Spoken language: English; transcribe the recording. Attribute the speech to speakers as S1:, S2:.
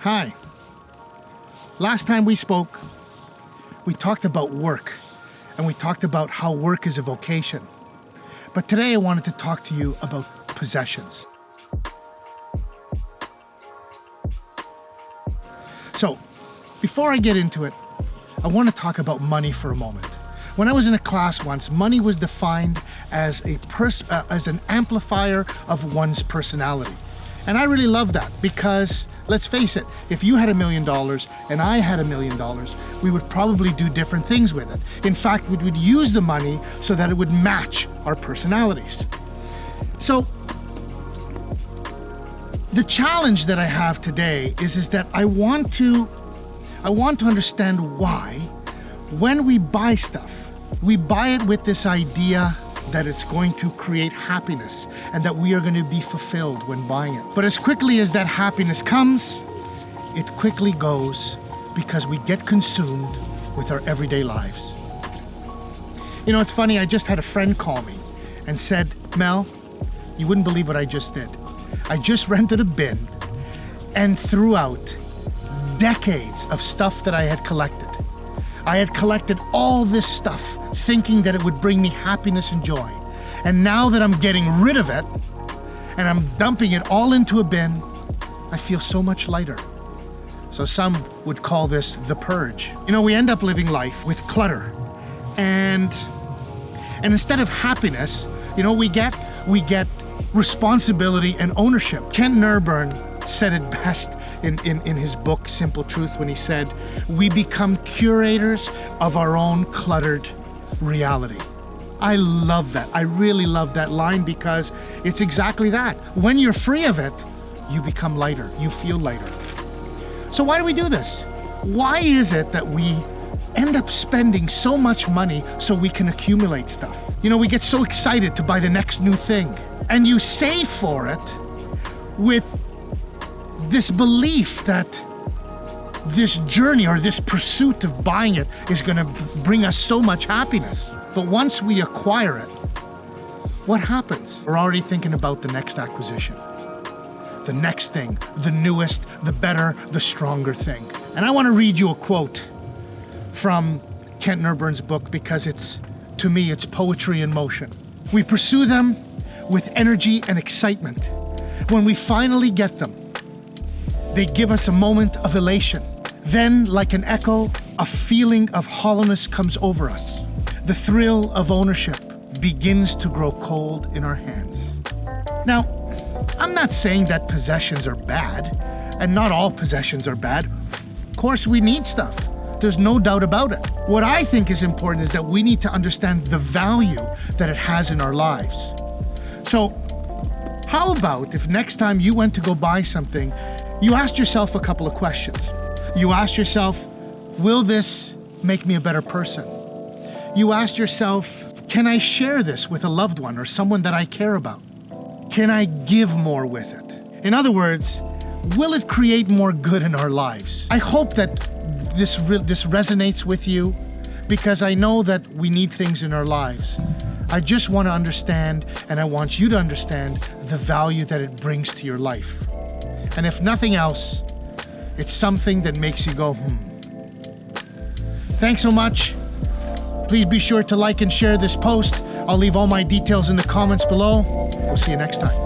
S1: Hi. Last time we spoke, we talked about work, and we talked about how work is a vocation. But today I wanted to talk to you about possessions. So, before I get into it, I want to talk about money for a moment. When I was in a class once, money was defined as an amplifier of one's personality. And I really love that because, let's face it, if you had $1 million and I had $1 million, we would probably do different things with it. In fact, we would use the money so that it would match our personalities. So, the challenge that I have today is that I want to understand why, when we buy stuff, we buy it with this idea that it's going to create happiness and that we are going to be fulfilled when buying it. But as quickly as that happiness comes, it quickly goes because we get consumed with our everyday lives. You know, it's funny, I just had a friend call me and said, Mel, you wouldn't believe what I just did. I just rented a bin and threw out decades of stuff that I had collected. I had collected all this stuff thinking that it would bring me happiness and joy. And now that I'm getting rid of it and I'm dumping it all into a bin, I feel so much lighter. So some would call this the purge. You know, we end up living life with clutter. And instead of happiness, you know, we get responsibility and ownership. Kent Nurburn said it best in his book, Simple Truth, when he said, we become curators of our own cluttered reality. I love that. I really love that line because it's exactly that. When you're free of it, you become lighter. You feel lighter. So why do we do this? Why is it that we end up spending so much money so we can accumulate stuff? You know, we get so excited to buy the next new thing, and you save for it with this belief that this journey or this pursuit of buying it is going to bring us so much happiness. But once we acquire it, what happens? We're already thinking about the next acquisition, the next thing, the newest, the better, the stronger thing. And I want to read you a quote from Kent Nurburn's book because to me, it's poetry in motion. We pursue them with energy and excitement. When we finally get them, they give us a moment of elation. Then, like an echo, a feeling of hollowness comes over us. The thrill of ownership begins to grow cold in our hands. Now, I'm not saying that possessions are bad, and not all possessions are bad. Of course, we need stuff. There's no doubt about it. What I think is important is that we need to understand the value that it has in our lives. So, how about if next time you went to go buy something, you asked yourself a couple of questions. You asked yourself, will this make me a better person? You asked yourself, can I share this with a loved one or someone that I care about? Can I give more with it? In other words, will it create more good in our lives? I hope that this resonates with you because I know that we need things in our lives. I just want to understand, and I want you to understand the value that it brings to your life. And if nothing else, it's something that makes you go, Thanks so much. Please be sure to like and share this post. I'll leave all my details in the comments below. We'll see you next time.